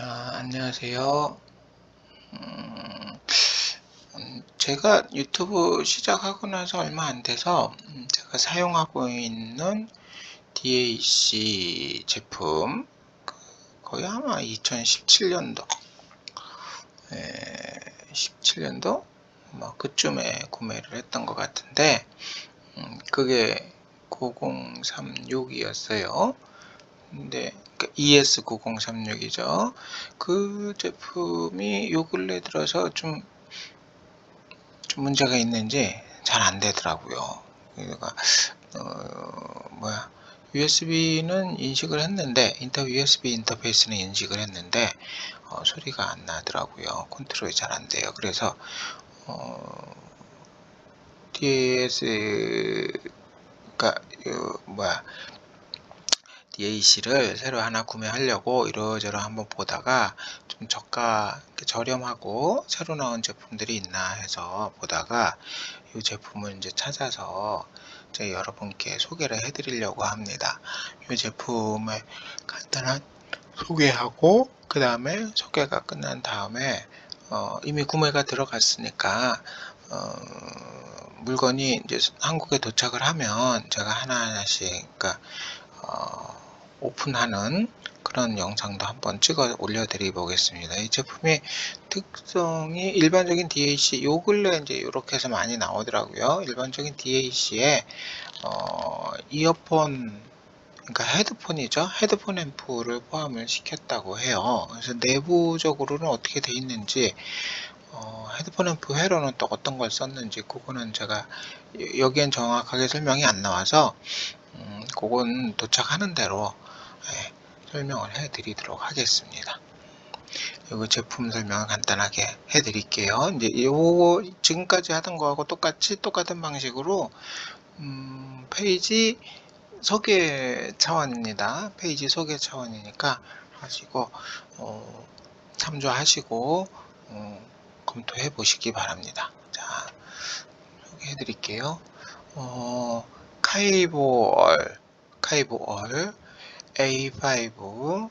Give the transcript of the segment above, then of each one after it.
안녕하세요. 제가 유튜브 시작하고 나서 얼마 안 돼서 제가 사용하고 있는 DAC 제품, 거의 아마 2017년도, 17년도 뭐 그쯤에 구매를 했던 것 같은데, 그게 9036이었어요. 근데 ES9036이죠. 그 제품이 요 근래 들어서 좀 문제가 있는지 잘 안 되더라고요. 그러니까 USB는 인식을 했는데, USB 인터페이스는 인식을 했는데 소리가 안 나더라고요. 컨트롤이 잘 안 돼요. 그래서 DAC가 DAC를 새로 하나 구매하려고 이러저러 한번 보다가 좀 저렴하고 새로 나온 제품들이 있나 해서 보다가 이 제품을 이제 찾아서 제가 여러분께 소개를 해드리려고 합니다. 이 제품을 간단한 소개하고, 그 다음에 소개가 끝난 다음에 이미 구매가 들어갔으니까 물건이 이제 한국에 도착을 하면 제가 하나하나씩, 그러니까 오픈하는 그런 영상도 한번 찍어 올려드려 보겠습니다. 이 제품의 특성이 일반적인 DAC, 요 근래 이제 이렇게 해서 많이 나오더라고요. 일반적인 DAC에 이어폰, 그러니까 헤드폰이죠. 헤드폰 앰프를 포함을 시켰다고 해요. 그래서 내부적으로는 어떻게 돼 있는지, 헤드폰 앰프 회로는 또 어떤 걸 썼는지, 그거는 제가 여기엔 정확하게 설명이 안 나와서 그건 도착하는 대로 설명을 해 드리도록 하겠습니다. 이거 제품 설명을 간단하게 해 드릴게요. 이제 요 지금까지 하던 거하고 똑같은 방식으로 페이지 소개 차원입니다. 페이지 소개 차원이니까 하시고 참조하시고 검토해 보시기 바랍니다. 자, 소개해 드릴게요. 카이보얼 A5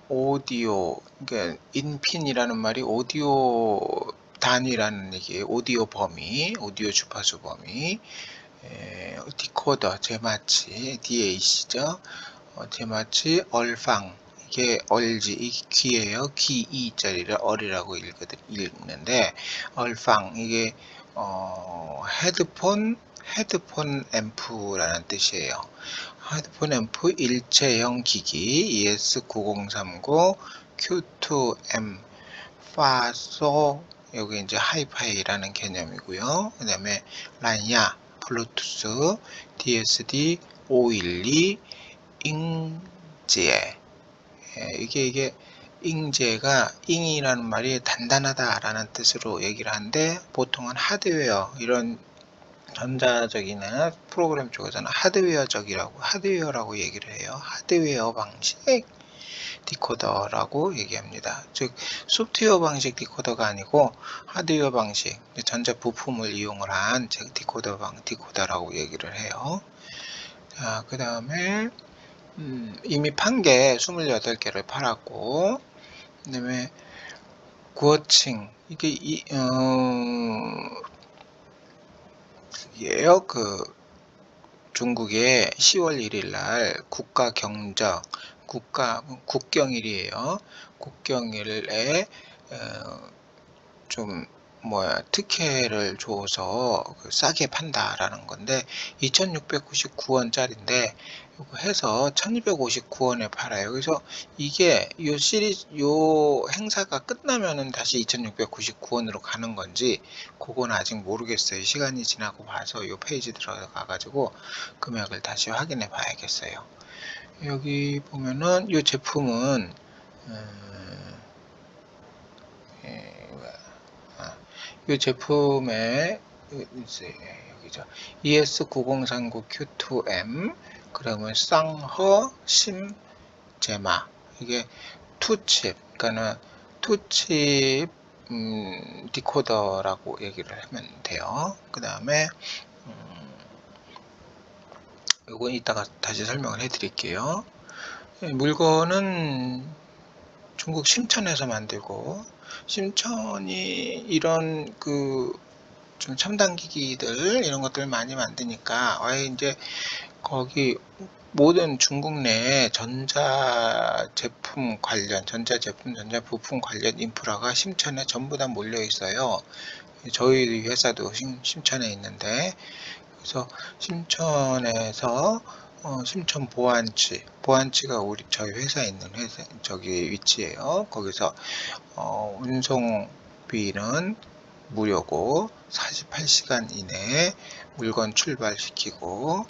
오디오, 그러니까 인핀이라는 말이 오디오 단위라는 얘기예요. 오디오 범위, 오디오 주파수 범위. 디코더 제마치 DAC죠. 제마치 얼팡, 이게 얼지, 이게 귀예요. 귀 이자리를 얼이라고 읽는데, 얼팡, 이게 헤드폰 앰프라는 뜻이에요. 헤드폰 앰프 일체형 기기 ES9039 Q2M 파소, 여기 이제 하이파이라는 개념이고요. 그 다음에 란야, 블루투스, DSD 512, 잉제. 이게 잉제가, 잉이라는 말이 단단하다 라는 뜻으로 얘기를 하는데, 보통은 하드웨어, 이런 전자적이나 프로그램 쪽에서는 하드웨어라고 얘기를 해요. 하드웨어 방식 디코더라고 얘기합니다. 즉 소프트웨어 방식 디코더가 아니고 하드웨어 방식, 전자 부품을 이용을 한 디코더라고 얘기를 해요. 자, 그 다음에 이미 판 게 28개를 팔았고, 그 다음에 구어칭, 이게 예요. 중국의 10월 1일 날 국경일이에요. 국경일에 좀 특혜를 줘서 싸게 판다라는 건데, 2,699원짜리인데 이거 해서 1,259원에 팔아요. 그래서 이게 요 행사가 끝나면은 다시 2,699원으로 가는 건지 그건 아직 모르겠어요. 시간이 지나고 봐서 요 페이지 들어가 가지고 금액을 다시 확인해 봐야겠어요. 여기 보면은 요 제품은 이 제품의 여기죠. ES9039 Q2M, 그러면 쌍허 심제마, 이게 투칩, 그러니까는 투칩 디코더라고 얘기를 하면 돼요. 그 다음에 이건 이따가 다시 설명을 해 드릴게요. 물건은 중국 심천에서 만들고, 심천이 이런 좀 첨단 기기들 이런 것들 많이 만드니까 이제 거기 모든 중국 내에 전자제품 관련, 전자 부품 관련 인프라가 심천에 전부 다 몰려 있어요. 저희 회사도 심천에 있는데, 그래서 심천에서 심천 보안치가 저희 회사에 있는 저기 위치예요. 거기서 운송비는 무료고 48시간 이내에 물건 출발시키고,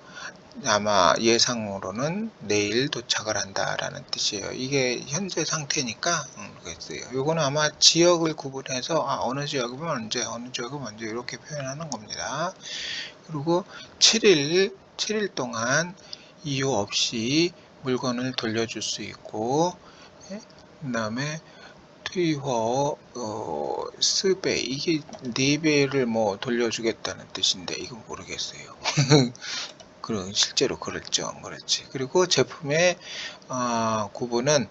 아마 예상으로는 내일 도착을 한다라는 뜻이에요. 이게 현재 상태니까 모르겠어요. 요거는 아마 지역을 구분해서 어느 지역이면 언제, 어느 지역이면 언제 이렇게 표현하는 겁니다. 그리고 7일 동안 이유 없이 물건을 돌려줄 수 있고, 그 다음에 투이허 스베, 이게 4배를 뭐 돌려주겠다는 뜻인데 이건 모르겠어요. 실제로 그랬죠, 그렇지. 그리고 제품의 구분은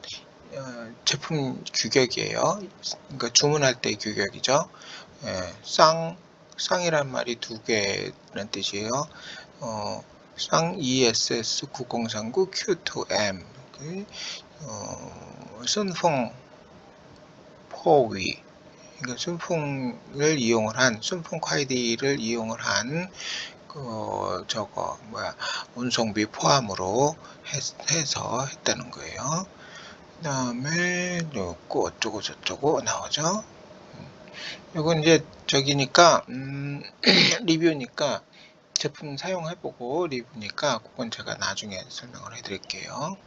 제품 규격이에요. 그러니까 주문할 때 규격이죠. 쌍이란 말이 2개라는 뜻이에요. 쌍 ESS 9039 Q2M, 순풍 포위, 그러니까 순풍을 이용을 한, 순풍 콰이디를 이용을 한 운송비 포함으로 해서 했다는 거예요. 그 다음에 요거 어쩌고 저쩌고 나오죠. 요건 이제 저기니까 리뷰니까, 제품 사용해보고 리뷰니까 그건 제가 나중에 설명을 해드릴게요.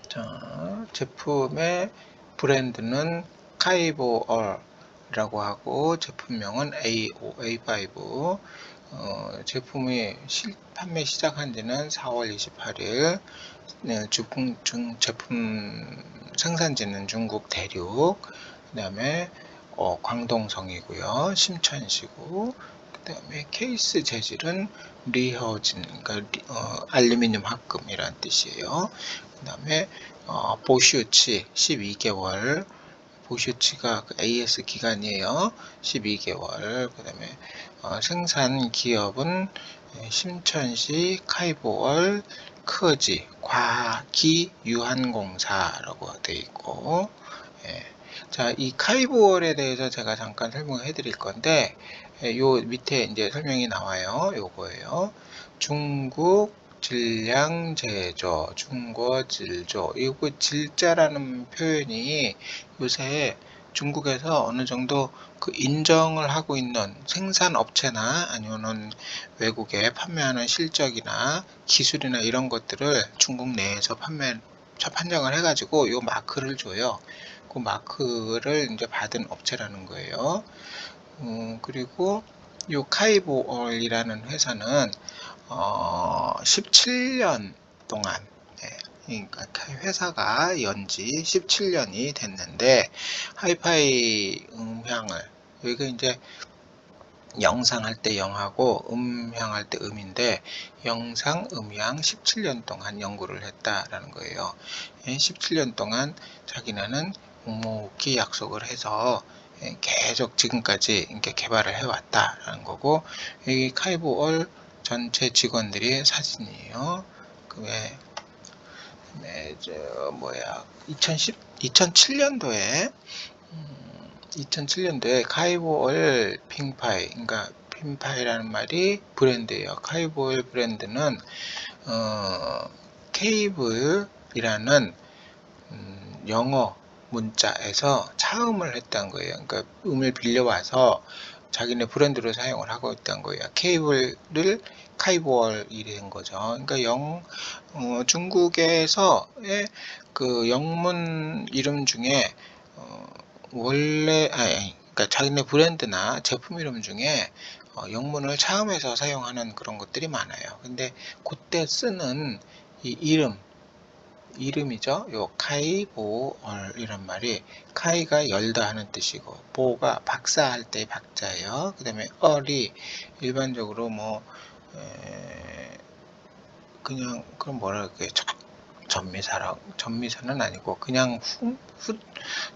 자, 제품의 브랜드는 카이보얼이라고 하고, 제품명은 A5. 제품이 판매 시작한 지는 4월 28일, 제품 생산지는 중국 대륙, 그 다음에 광동성이고요, 심천시고, 그 다음에 케이스 재질은 리허진, 그러니까 알루미늄 합금이란 뜻이에요. 그 다음에 보슈치 12개월, 보슈치가 AS 기간이에요. 12개월. 그 다음에 생산 기업은 심천시 카이보얼 크지 과기 유한공사라고 되어 있고, 자, 이 카이보얼에 대해서 제가 잠깐 설명해 드릴 건데, 요 밑에 이제 설명이 나와요. 요거예요. 중국 질량제조, 중国질조. 이거 질자라는 표현이 요새 중국에서 어느 정도 인정을 하고 있는 생산업체나 아니면은 외국에 판매하는 실적이나 기술이나 이런 것들을 중국 내에서 판정을 해가지고 요 마크를 줘요. 그 마크를 이제 받은 업체라는 거예요. 그리고 요 카이보얼이라는 회사는 17년 동안, 그러니까 회사가 연지 17년이 됐는데, 하이파이 음향을, 여기가 이제 영상할 때 영하고 음향할 때 음인데, 영상 음향 17년 동안 연구를 했다라는 거예요. 17년 동안 자기네는 묵묵히 약속을 해서 계속 지금까지 이렇게 개발을 해왔다라는 거고, 여기 카이보얼 전체 직원들의 사진이에요. 그외 2007년도에 카이보얼 핑파이, 그러니까 핑파이라는 말이 브랜드예요. 카이보얼 브랜드는 케이블이라는 영어 문자에서 차음을 했다는 거예요. 그러니까 음을 빌려와서 자기네 브랜드로 사용을 하고 있다는 거예요. 케이블을 카이보얼이 된 거죠. 그러니까 중국에서의 영문 이름 중에 그러니까 자기네 브랜드나 제품 이름 중에 영문을 차음해서 사용하는 그런 것들이 많아요. 근데 그때 쓰는 이 이름이죠. 요 카이보얼 이란 말이, 카이가 열다 하는 뜻이고, 보가 박사할 때 박자예요. 그 다음에 얼이 일반적으로 그냥 그럼 뭐라 그럴까요? 전미사는 아니고 그냥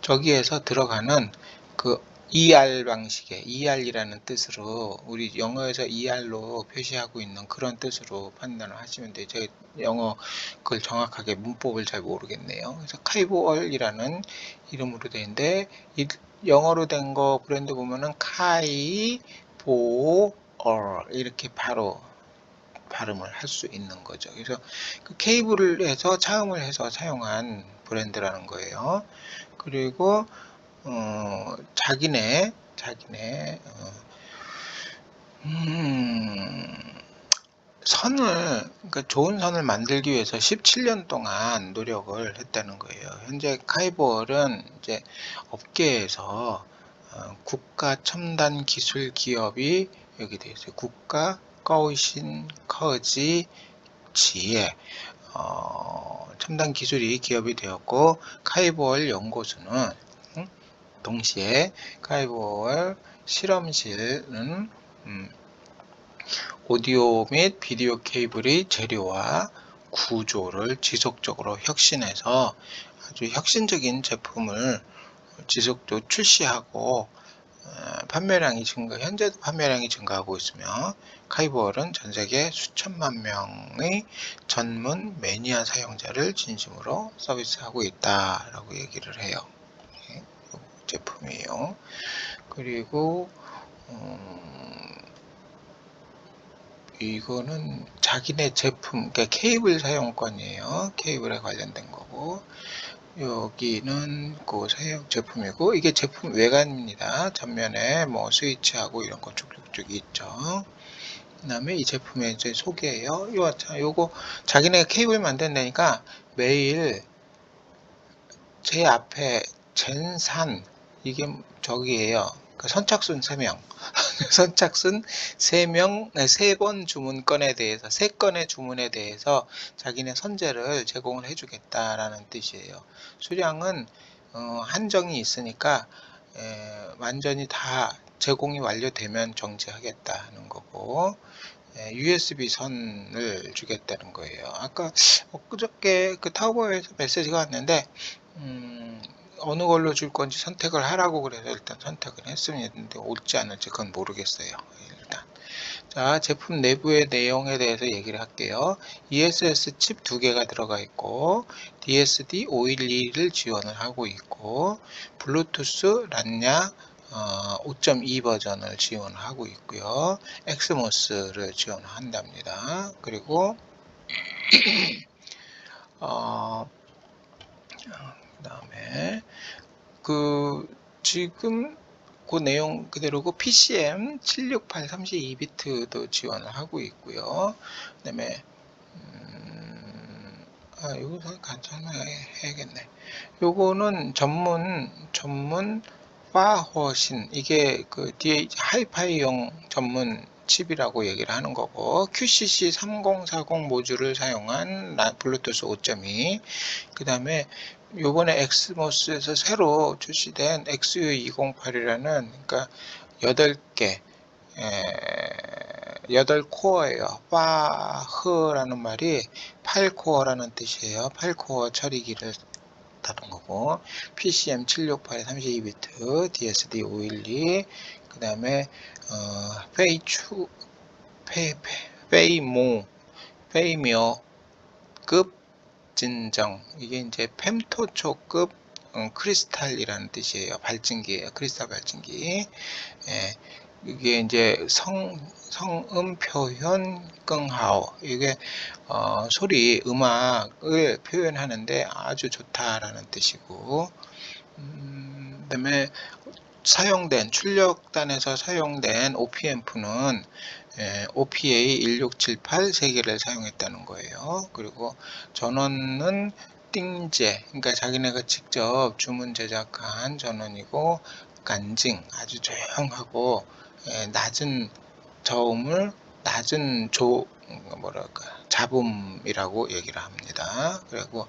저기에서 들어가는 그 ER 방식의 ER이라는 뜻으로 우리 영어에서 ER로 표시하고 있는 그런 뜻으로 판단을 하시면 돼요. 제가 영어 그걸 정확하게 문법을 잘 모르겠네요. 그래서 카이보얼이라는 이름으로 되는데 영어로 된 거 브랜드 보면은 카이보얼 이렇게 바로 발음을 할 수 있는 거죠. 그래서 그 케이블을 해서 차음을 해서 사용한 브랜드라는 거예요. 그리고 자기네 선을, 그러니까 좋은 선을 만들기 위해서 17년 동안 노력을 했다는 거예요. 현재 카이볼은 이제 업계에서 국가 첨단 기술 기업이 여기 되어 있어요. 국가 꺼우신 커지 지에 첨단 기술이 기업이 되었고, 카이볼 연구소는 동시에 카이볼 실험실은 오디오 및 비디오 케이블의 재료와 구조를 지속적으로 혁신해서 아주 혁신적인 제품을 지속적으로 출시하고 현재도 판매량이 증가하고 있으며, 카이볼은 전세계 수천만 명의 전문 매니아 사용자를 진심으로 서비스하고 있다라고 얘기를 해요. 이 제품이에요. 그리고 이거는 자기네 제품, 그러니까 케이블 사용권이에요. 케이블에 관련된 거고, 여기는 그 사용 제품이고, 이게 제품 외관입니다. 전면에 뭐 스위치하고 이런 거 쭉쭉쭉 있죠. 그 다음에 이 제품의 이제 소개예요. 요거 자기네가 케이블 만든다니까 매일 제 앞에 젠산, 이게 저기예요. 그 선착순 3명. 선착순 3명, 3번 주문건에 대해서, 3건의 주문에 대해서 자기네 선제를 제공을 해주겠다라는 뜻이에요. 수량은 한정이 있으니까 완전히 다 제공이 완료되면 정지하겠다는 거고, USB 선을 주겠다는 거예요. 아까 엊그저께 그 타오바오에서 메시지가 왔는데 어느 걸로 줄 건지 선택을 하라고 그래서 일단 선택을 했습니다. 근데 올지 안 올지 그건 모르겠어요. 일단 자, 제품 내부의 내용에 대해서 얘기를 할게요. ESS 칩 2개가 들어가 있고, DSD 512를 지원을 하고 있고, 블루투스 란냐 5.2 버전을 지원하고 있고요. 엑스모스를 지원한답니다. 그리고 그다음에 지금 그 내용 그대로고, PCM 768 32비트도 지원을 하고 있고요. 그다음에 이거 간단하게 해야겠네. 요거는 전문 파허신, 이게 그 하이파이용 전문 칩이라고 얘기를 하는 거고, QCC 3040 모듈을 사용한 블루투스 5.2, 그 다음에 요번에 엑스모스에서 새로 출시된 XU208이라는, 그러니까 8개 8코어예요. 파흐라는 말이 8코어라는 뜻이에요. 8코어 처리기를 다룬 거고, PCM 768 32비트, DSD 512, 그 다음에 페이모급 진정, 이게 이제 fem토초급 크리스탈이라는 뜻이에요. 발진기예요. 크리스탈 발진기. 이게 이제 성음 표현 끙하오, 이게 소리, 음악을 표현하는데 아주 좋다라는 뜻이고, 그다음에 출력단에서 사용된 OPM프는 OPA 1678 3개를 사용했다는 거예요. 그리고 전원은 띵제, 그러니까 자기네가 직접 주문 제작한 전원이고, 간징, 아주 조용하고 낮은 저음을 낮은 잡음이라고 얘기를 합니다. 그리고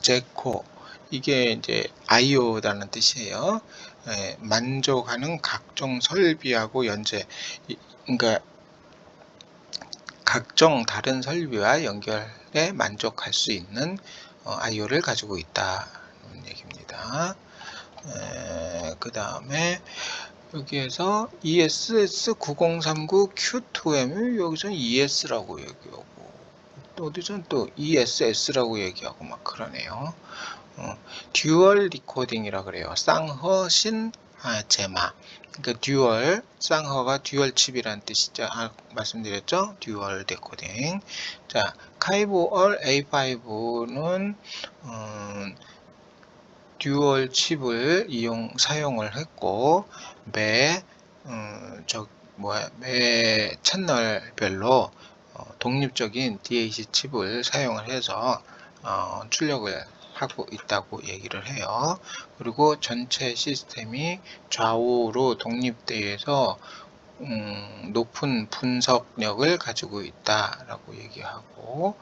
제코, 이게 이제 아이오라는 뜻이에요. 만족하는 각종 설비하고 연재, 그러니까 각종 다른 설비와 연결에 만족할 수 있는 I/O를 가지고 있다는 얘기입니다. 그 다음에 여기에서 ESS9039Q2M 여기서는 ES라고 얘기하고 또 어디서는 또 ESS라고 얘기하고 막 그러네요. 듀얼 리코딩이라 그래요. 쌍허신 제마. 그러니까 듀얼, 쌍허가 듀얼 칩이라는 뜻이죠. 말씀드렸죠? 듀얼 데코딩. 자, 카이보얼 A5는 듀얼 칩을 사용을 했고 매 채널별로 독립적인 DAC 칩을 사용을 해서 출력을 하고 있다고 얘기를 해요. 그리고 전체 시스템이 좌우로 독립되어서 높은 분석력을 가지고 있다라고 얘기하고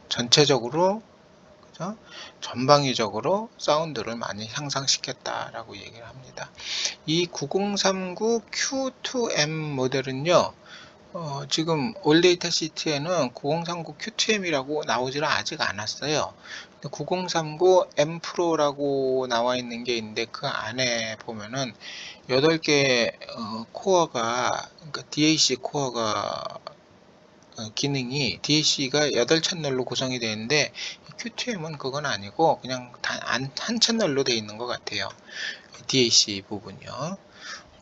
전체적으로 전방위적으로 사운드를 많이 향상시켰다라고 얘기를 합니다. 이 9039 Q2M 모델은요, 지금 올데이터 시트에는 9039 Q2M이라고 나오지는 아직 않았어요. 9039 M 프로라고 나와 있는 게 있는데 그 안에 보면은 8개 코어가, 그러니까 DAC 코어가 기능이 DAC가 8채널로 구성이 되는데 Q2M은 그건 아니고 그냥 한 채널로 되어 있는 것 같아요. DAC 부분이요.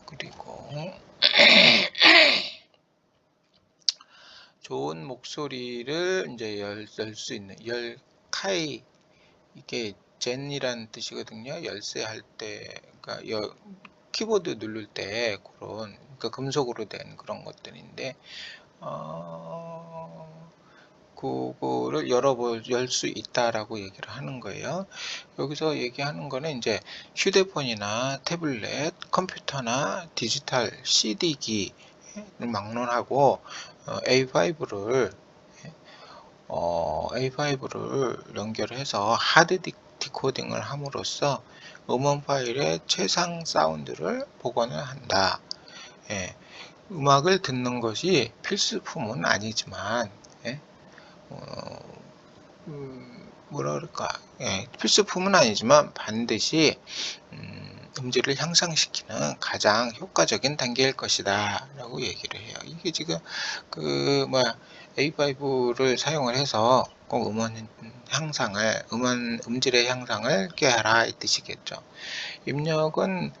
그리고 좋은 목소리를 이제 열 수 있는 카이, 이게 젠이라는 뜻이거든요. 열쇠 할 때, 그러니까 키보드 누를 때 그런, 그러니까 금속으로 된 그런 것들인데 그거를 열 수 있다라고 얘기를 하는 거예요. 여기서 얘기하는 거는 이제 휴대폰이나 태블릿, 컴퓨터나 디지털 CD기를 막론하고 A5를 연결해서 하드 디코딩을 함으로써 음원 파일의 최상 사운드를 복원을 한다. 음악을 듣는 것이 필수품은 아니지만 뭐라 그럴까, 필수품은 아니지만 반드시 음질을 향상시키는 가장 효과적인 단계일 것이다 라고 얘기를 해요. 이게 지금 A5를 사용을 해서 꼭 음질의 향상을 꾀하라 이 뜻이겠죠. 입력은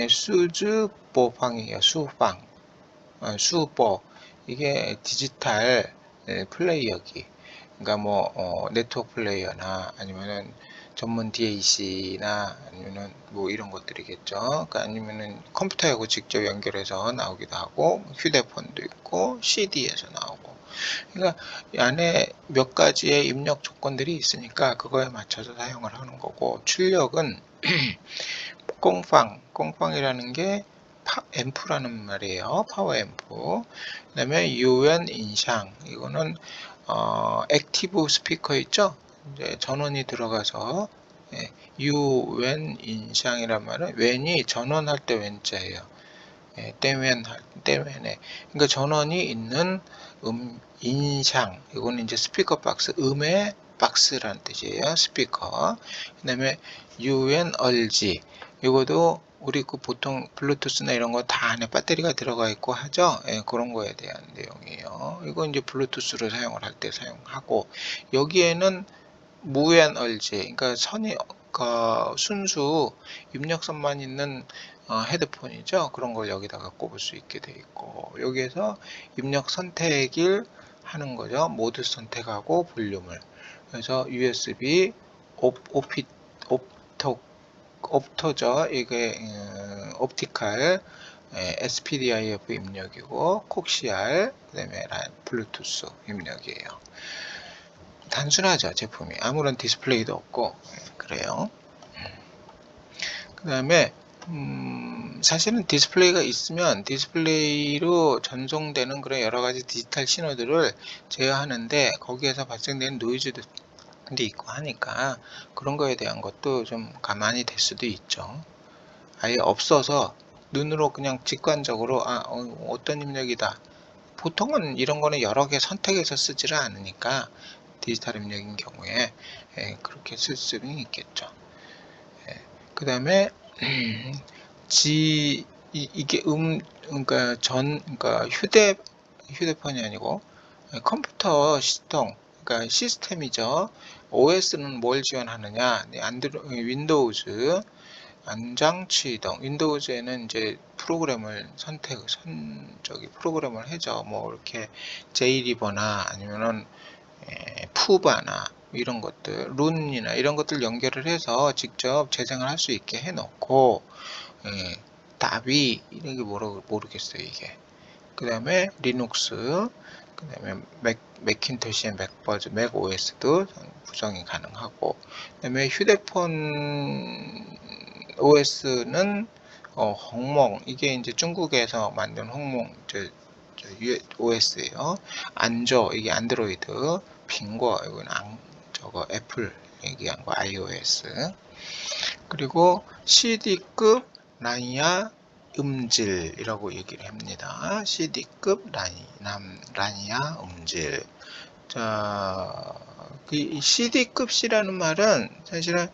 수즈보방이에요. 수보. 이게 디지털 플레이어기, 그러니까 네트워크 플레이어나 아니면은 전문 DAC나 아니면은 이런 것들이겠죠. 그러니까 아니면은 컴퓨터하고 직접 연결해서 나오기도 하고 휴대폰도 있고 CD에서 나오고, 그러니까 이 안에 몇 가지의 입력 조건들이 있으니까 그거에 맞춰서 사용을 하는 거고, 출력은 꽁팡이라는 게 앰프라는 말이에요. 파워 앰프. 그 다음에 유엔 인샹, 이거는 액티브 스피커 있죠? 이제 전원이 들어가서 유엔 인샹이란 말은 웬이 전원할 때 웬자예요. 때문에 그러니까 전원이 있는 인샹, 이거는 이제 스피커 박스, 음의 박스라는 뜻이에요. 스피커. 그 다음에 UN 얼지, 이것도 우리 보통 블루투스나 이런 거 다 안에 배터리가 들어가 있고 하죠. 그런 거에 대한 내용이에요. 이거 이제 블루투스를 사용을 할 때 사용하고, 여기에는 무엔 얼지, 그러니까 순수 입력선만 있는 헤드폰이죠. 그런 걸 여기다가 꼽을 수 있게 돼 있고, 여기에서 입력 선택을 하는 거죠. 모드 선택하고 볼륨을. 그래서 USB 옵터죠. 이게 옵티컬 SPDIF 입력이고, 콕시알, 그 다음에 블루투스 입력이에요. 단순하죠. 제품이 아무런 디스플레이도 없고 그래요. 그 다음에 사실은 디스플레이가 있으면 디스플레이로 전송되는 그런 여러가지 디지털 신호들을 제어하는데 거기에서 발생되는 노이즈도 있고 하니까 그런 거에 대한 것도 좀 가만히 될 수도 있죠. 아예 없어서 눈으로 그냥 직관적으로 어떤 입력이다. 보통은 이런 거는 여러 개 선택해서 쓰지를 않으니까 디지털 입력인 경우에 그렇게 쓸 수는 있겠죠. 그 다음에 이게 그러니까 휴대폰이 아니고 컴퓨터 시스템, 그러니까 시스템이죠. OS는 뭘 지원하느냐? 윈도우즈 안장 취동. 윈도우즈에는 이제 프로그램을 프로그램을 해죠. 뭐 이렇게 JRiver나 아니면은 푸바나 이런 것들, 룬이나 이런 것들 연결을 해서 직접 재생을 할 수 있게 해놓고, 답이 이런 게 모르겠어요 이게. 그 다음에 리눅스, 그 다음에 맥킨토시의 맥 OS도 구성이 가능하고, 그 다음에 휴대폰 OS는 홍몽, 이게 이제 중국에서 만든 홍몽 OS예요. 안조, 이게 안드로이드, 蘋果, 이건 저거 애플 얘기한 거 iOS. 그리고 CD급 라니아 음질이라고 얘기를 합니다. CD급 라니아 음질. 자, 이 CD급이라는 말은 사실은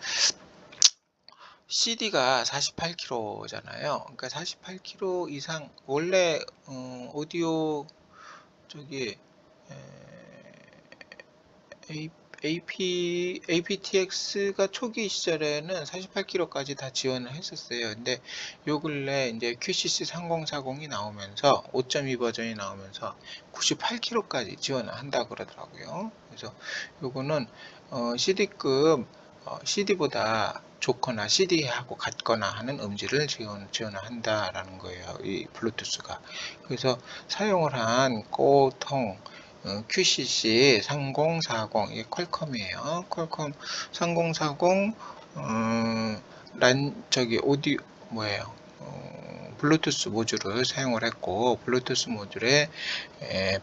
CD가 48kg잖아요. 그러니까 48kg 이상 원래 오디오 저기 aptx가 초기 시절에는 48kg까지 다 지원을 했었어요. 근데 요 근래 이제 QCC 3040이 나오면서 5.2 버전이 나오면서 98kg까지 지원을 한다 그러더라고요. 그래서 요거는 CD급 CD보다 좋거나 CD하고 같거나 하는 음질을 지원을 한다라는 거예요. 이 블루투스가. 그래서 사용을 한 꼬통 QCC 3040, 이게 퀄컴이에요. 퀄컴 3040 오디오 뭐예요? 블루투스 모듈을 사용을 했고, 블루투스 모듈의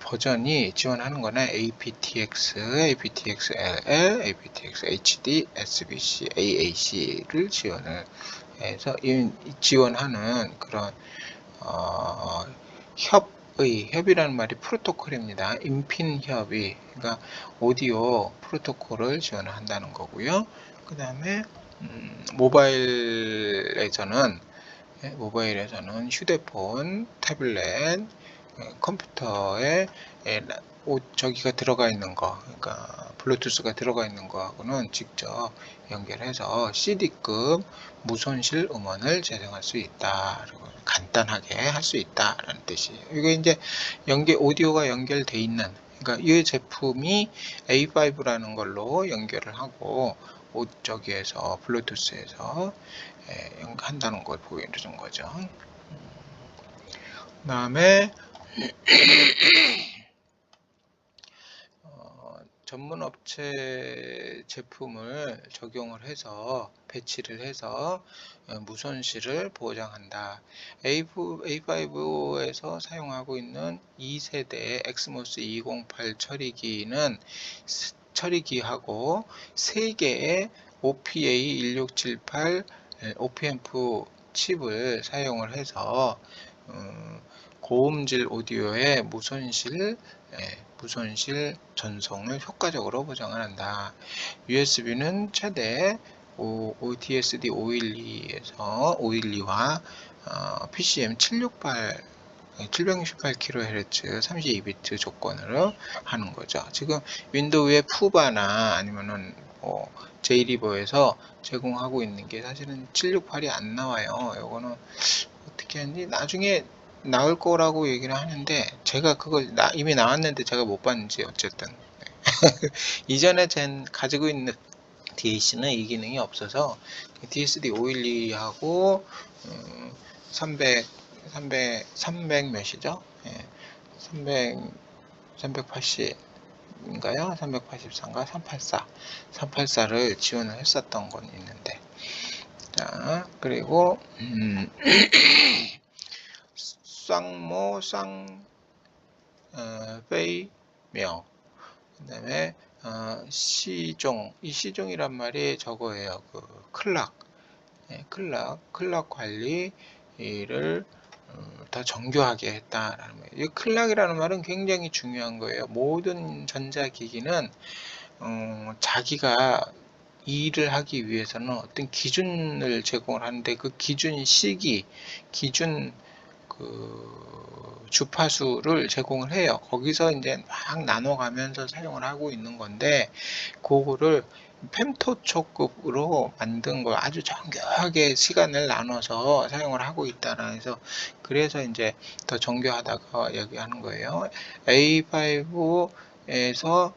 버전이 지원하는 거는 aptX, aptX-LL, aptX-HD, SBC, AAC를 지원을 해서 지원하는 그런 협이라는 말이 프로토콜입니다. 인핀 협의, 그러니까 오디오 프로토콜을 지원한다는 거고요. 그 다음에 모바일에서는 휴대폰, 태블릿, 컴퓨터에 저기가 들어가 있는 거, 그러니까 블루투스가 들어가 있는 거하고는 직접 연결해서 CD급 무손실 음원을 재생할 수 있다. 그리고 간단하게 할 수 있다라는 뜻이에요. 이게 이제 오디오가 연결돼 있는, 그러니까 이 제품이 A5라는 걸로 연결을 하고 저기에서 블루투스에서 한다는 걸 보여주는 거죠. 그 다음에 전문 업체 제품을 적용을 해서 배치를 해서 무손실을 보장한다. A5에서 사용하고 있는 2세대 엑스모스 208 처리기하고 3개의 OPA 1678 OP앰프 칩을 사용을 해서 고음질 오디오의 무손실 전송을 효과적으로 보장을 한다. USB는 최대 OTSD 512와 PCM 768kHz 32비트 조건으로 하는 거죠. 지금 윈도우의 푸바나 아니면은 JRiver에서 제공하고 있는 게 사실은 768이 안 나와요. 이거는 어떻게 하는지 나중에 나올 거라고 얘기를 하는데, 제가 그걸 이미 나왔는데 제가 못 봤는지 어쨌든 이전에 가지고 있는 DAC는 이 기능이 없어서 DSD 512하고 300 몇이죠? 380인가요? 384인가? 384를 지원을 했었던 건 있는데, 자, 그리고 쌍모 페이며, 그 다음에 시종, 이 시종이란 말이 저거예요. 클락 관리, 이를 더 정교하게 했다라는 거예요. 이 클락이라는 말은 굉장히 중요한 거예요. 모든 전자기기는 자기가 일을 하기 위해서는 어떤 기준을 제공을 하는데, 그 기준 시기, 기준 주파수를 제공을 해요. 거기서 이제 막 나눠가면서 사용을 하고 있는 건데, 그거를 펜토초급으로 만든 걸 아주 정교하게 시간을 나눠서 사용을 하고 있다라 해서, 그래서 이제 더 정교하다고 얘기하는 거예요. A5에서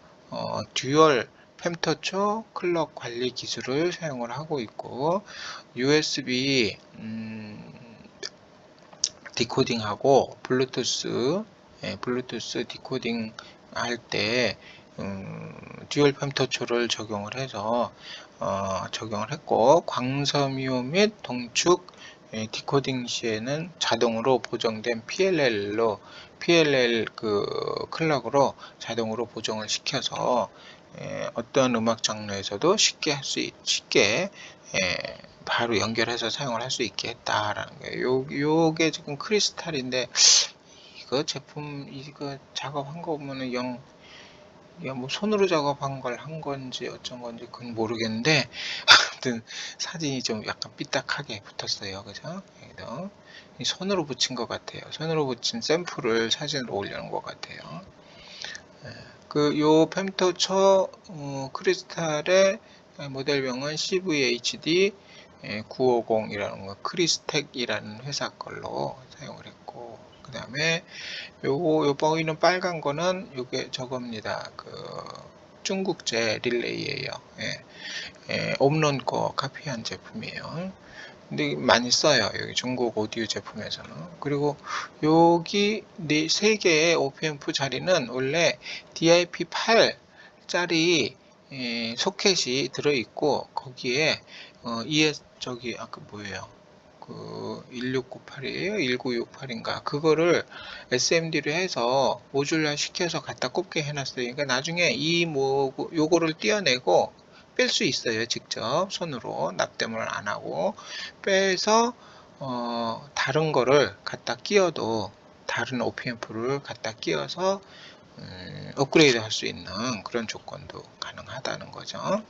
듀얼 펜토초 클럭 관리 기술을 사용을 하고 있고, USB 디코딩하고 블루투스 디코딩 할 때 듀얼 펜토초를 적용을 해서 적용을 했고, 광섬유 및 동축 디코딩 시에는 자동으로 보정된 PLL 클럭으로 자동으로 보정을 시켜서 어떤 음악 장르에서도 쉽게 바로 연결해서 사용을 할 수 있게 했다라는 거예요. 요게 지금 크리스탈인데, 이거 제품, 이거 작업한 거 보면은 뭐 손으로 작업한 걸 한 건지 어쩐 건지 그건 모르겠는데, 아무튼 사진이 좀 약간 삐딱하게 붙었어요. 그죠? 여기도 손으로 붙인 것 같아요. 손으로 붙인 샘플을 사진으로 올려놓은 것 같아요. 요 펜토초 크리스탈의 모델명은 CVHD 950이라는 거, 크리스텍이라는 회사 걸로 사용을 했고, 그 다음에 요 보이는 빨간 거는 요게 저겁니다. 중국제 릴레이예요. 옴론 거 카피한 제품이에요. 근데 많이 써요. 여기 중국 오디오 제품에서는. 그리고 여기 세 개의 OPMP 자리는 원래 DIP8 짜리 소켓이 들어있고, 거기에 저기 아까 뭐예요? 1698이에요? 1968인가? 그거를 SMD로 해서 모듈화 시켜서 갖다 꼽게 해놨어요. 그러니까 나중에 요거를 떼어내고 뺄 수 있어요. 직접 손으로 납땜을 안 하고 빼서 다른 거를 갖다 끼워도, 다른 OPMP를 갖다 끼워서 업그레이드 할 수 있는 그런 조건도 가능하다는 거죠.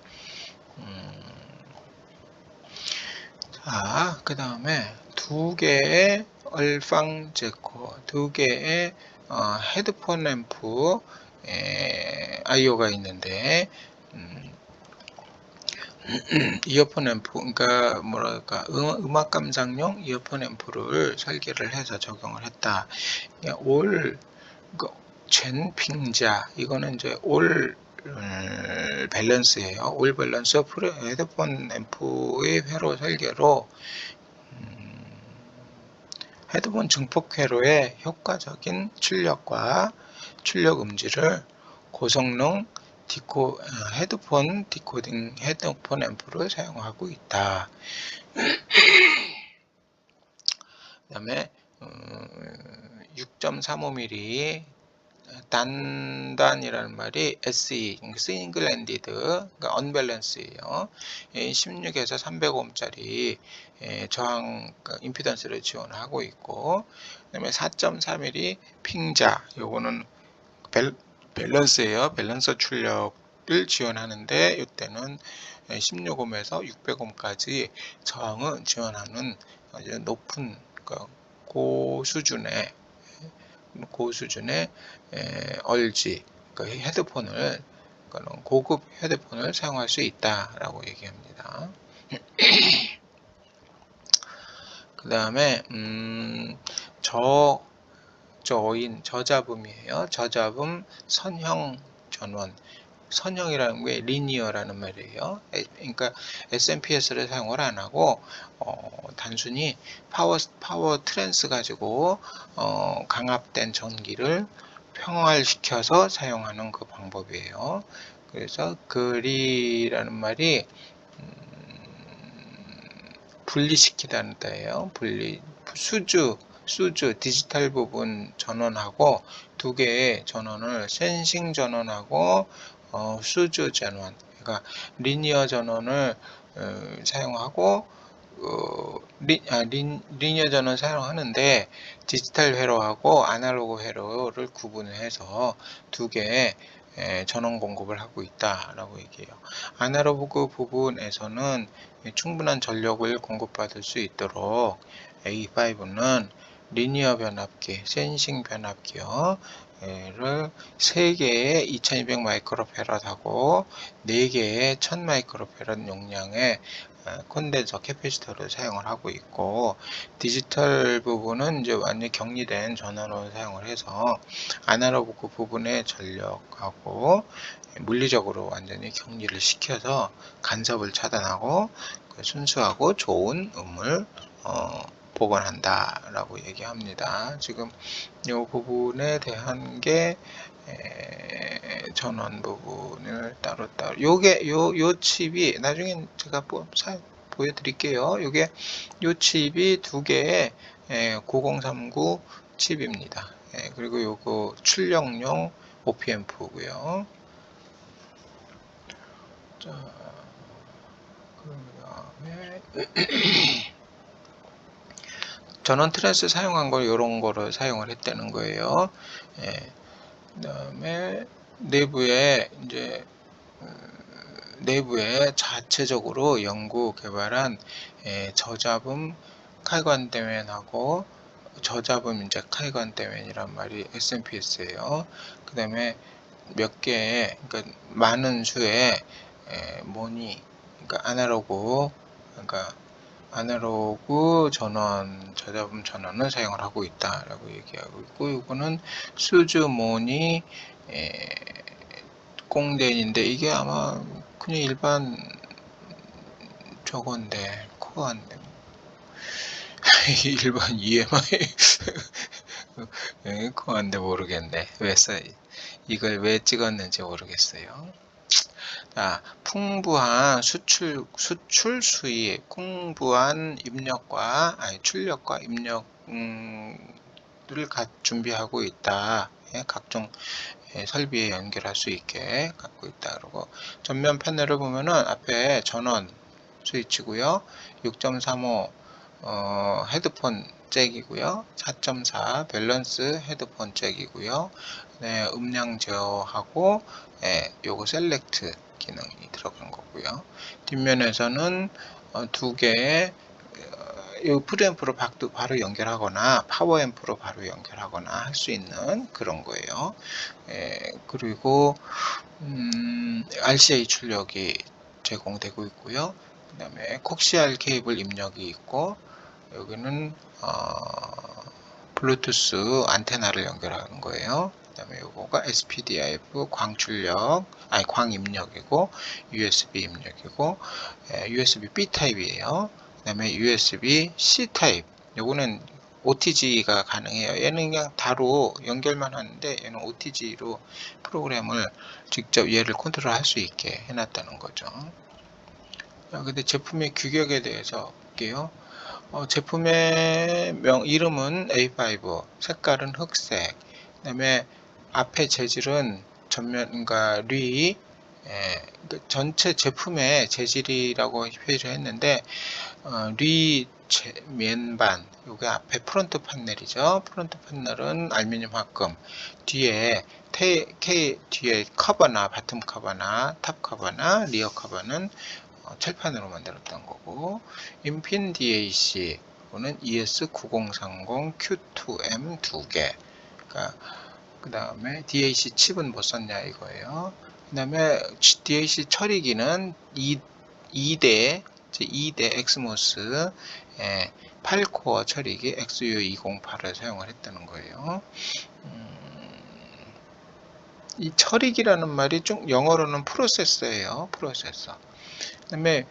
자, 그 다음에 두 개의 얼팡제코, 두 개의 헤드폰 앰프 IO가 있는데, 이어폰 앰프, 그러니까 뭐랄까 음악 감상용 이어폰 앰프를 설계를 해서 적용을 했다. 젠핑자, 이거는 이제 올 밸런스예요. 올 밸런스 헤드폰 앰프의 회로 설계로 헤드폰 증폭 회로의 효과적인 출력과 출력 음질을 고성능 헤드폰 디코딩 헤드폰 앰프를 사용하고 있다. 그 다음에 6.35mm 단단이라는 말이 SE, 싱글 엔디드, 그러니까 언밸런스예요. 16에서 300ohm짜리 저항 임피던스를 지원하고 있고, 그다음에 4.3mm 핑자, 요거는 밸런스예요. 밸런서 출력을 지원하는데, 이때는 16ohm에서 600ohm까지 저항을 지원하는 아주 높은 고수준의 얼지, 헤드폰을, 고급 헤드폰을 사용할 수 있다라고 얘기합니다. 그 다음에 저잡음이에요. 저잡음 선형 전원. 선형이라는 게 리니어라는 말이에요. 그러니까 SMPS를 사용을 안 하고 단순히 파워 트랜스 가지고 강압된 전기를 평활시켜서 사용하는 그 방법이에요. 그래서 그리라는 말이 분리시키다는 뜻이에요. 수주 디지털 부분 전원하고 두 개의 전원을 센싱 전원하고 수주 전원, 그러니까 리니어 전원을 사용하고 리니어 전원 사용하는데 디지털 회로하고 아날로그 회로를 구분해서 두 개의 전원 공급을 하고 있다라고 얘기해요. 아날로그 부분에서는 충분한 전력을 공급받을 수 있도록 A5는 리니어 변압기, 센싱 변압기요. 를 3개의 2200 마이크로패러드하고 4개의 1000 마이크로패러드 용량의 콘덴서 캐패시터를 사용을 하고 있고, 디지털 부분은 이제 완전히 격리된 전원을 사용을 해서 아날로그 부분의 전력하고 물리적으로 완전히 격리를 시켜서 간섭을 차단하고 순수하고 좋은 음을 복원한다 라고 얘기합니다. 지금 이 부분에 대한 게 전원 부분을 따로 요게 요 칩이 나중에 제가 보여드릴게요. 요게 요 칩이 두 개의 9039 칩입니다. 그리고 요거 출력용 OPM프고요. 자, 그다음에 전원 트랜스 사용한 걸 이런 거를 사용을 했다는 거예요. 그다음에 내부에 이제 내부에 자체적으로 연구 개발한 저잡음 칼관대면하고 저잡음 이제 칼관대면이란 말이 SMPS예요. 그 다음에 몇 개의, 그러니까 많은 수의 모니, 그러니까 아날로그 전원, 저잡음 전원을 사용을 하고 있다라고 얘기하고 있고, 이거는 수주모니 공대인데 이게 아마 그냥 일반 저건데 코어인데 일반 EMI 코어인데 모르겠네. 이걸 왜 찍었는지 모르겠어요. 풍부한 수출 수입, 풍부한 입력과 출력과 입력을 준비하고 있다. 각종 설비에 연결할 수 있게 갖고 있다. 그리고 전면 패널을 보면은 앞에 전원 스위치고요, 6.35 헤드폰 잭이고요, 4.4 밸런스 헤드폰 잭이고요, 네, 음량 제어하고 요거 셀렉트 기능이 들어간 거고요. 뒷면에서는 두 개의 이 프리앰프로 바로 연결하거나 파워앰프로 바로 연결하거나 할 수 있는 그런 거예요. 그리고 RCA 출력이 제공되고 있고요. 그 다음에 콕시알 케이블 입력이 있고, 여기는 블루투스 안테나를 연결하는 거예요. 그 다음에 요거가 SPDIF 광 입력이고, USB 입력이고, USB B 타입이에요. 그 다음에 USB C 타입. 요거는 OTG가 가능해요. 얘는 그냥 바로 연결만 하는데, 얘는 OTG로 프로그램을 직접 얘를 컨트롤 할 수 있게 해놨다는 거죠. 근데 제품의 규격에 대해서 볼게요. 제품의 이름은 A5, 색깔은 흑색, 그 다음에 앞에 재질은 전면과 전체 제품의 재질이라고 표시를 했는데, 면반, 요게 앞에 프론트 판넬이죠. 프론트 판넬은 알루미늄 합금, 뒤에 뒤에 커버나 바텀 커버나 탑 커버나 리어 커버는 철판으로 만들었던 거고, 인핀 DAC 이거는 ES9030 Q2M 2개. 그 다음에 DAC 칩은 뭐 썼냐 이거예요. 그 다음에 DAC 처리기는 2대 엑스모스 8코어 처리기 XU208을 사용을 했다는 거예요. 이 처리기라는 말이 좀 영어로는 프로세서예요. 프로세서. 그 다음에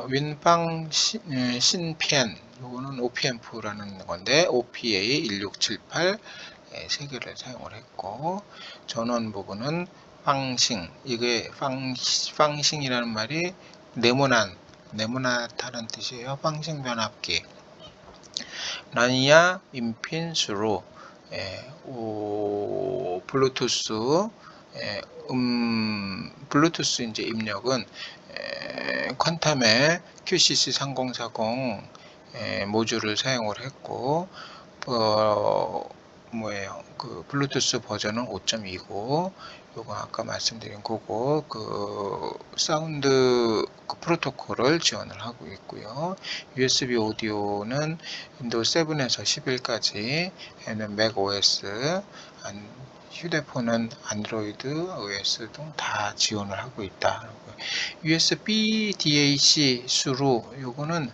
윈방 신펜, 요거는 OPM프라는 건데 OPA 1678 세 개를 사용을 했고, 전원 부분은 방싱, 이게 방싱이라는 말이 네모나다는 뜻이에요. 방싱 변압기, 라니아 인핀 스로 블루투스 블루투스 이제 입력은 퀀텀의 QCC3040 모듈을 사용을 했고, 그 블루투스 버전은 5.2고, 요거 아까 말씀드린 거고, 그 사운드 그 프로토콜을 지원을 하고 있고요. USB 오디오는 윈도우 7에서 11까지, 맥OS, 휴대폰은 안드로이드, OS 등 다 지원을 하고 있다. USB DAC 수로 요거는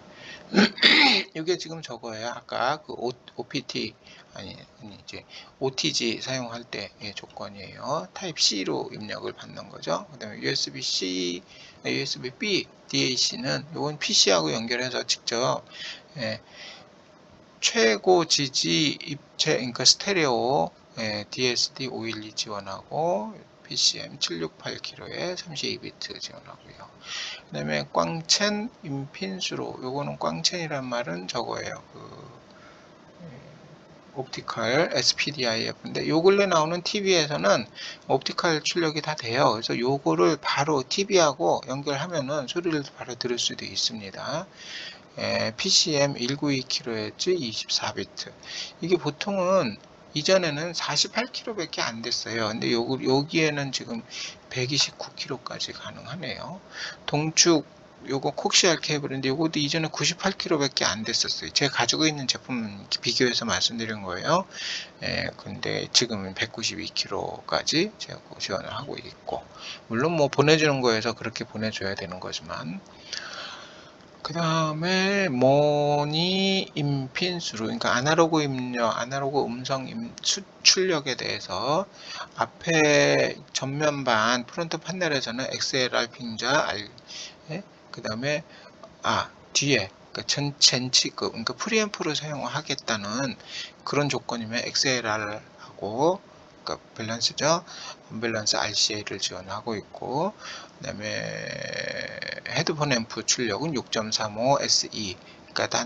이게 지금 저거예요. 아까 그 OPT 이제 OTG 사용할 때의 조건이에요. 타입 C로 입력을 받는 거죠. 그다음에 USB-C, USB-B DAC는 요건 PC하고 연결해서 직접 최고 지지 입체, 그러니까 스테레오 DSD 512 지원하고 PCM 768kHz에 32비트 지원하고요. 그 다음에 꽝첸 인핀수로, 요거는 꽝첸이란 말은 저거예요. 옵티컬 SPDIF인데 요 근래 나오는 TV에서는 옵티컬 출력이 다 돼요. 그래서 요거를 바로 TV하고 연결하면은 소리를 바로 들을 수도 있습니다. PCM 192kHz 24비트. 이게 보통은 이전에는 48kHz 밖에 안 됐어요. 근데 여기에는 지금 129kHz까지 가능하네요. 동축 요거 콕시알 케이블인데 요것도 이전에 98kHz 밖에 안 됐었어요. 제가 가지고 있는 제품 비교해서 말씀드린 거예요. 근데 지금은 192kHz까지 제가 지원을 하고 있고, 물론 뭐 보내주는 거에서 그렇게 보내줘야 되는 거지만, 그 다음에 모니 인핀수로, 그러니까 아날로그 입력, 아날로그 음성 출력에 대해서 앞에 전면반 프론트 판넬에서는 XLR 핑자, 그 다음에 뒤에 그러니까 젠치급, 그러니까 프리앰프를 사용하겠다는 그런 조건이면 XLR하고 그러니까 밸런스죠. 언밸런스 RCA를 지원하고 있고, 그 다음에 헤드폰 앰프 출력은 6.35 SE, 그러니까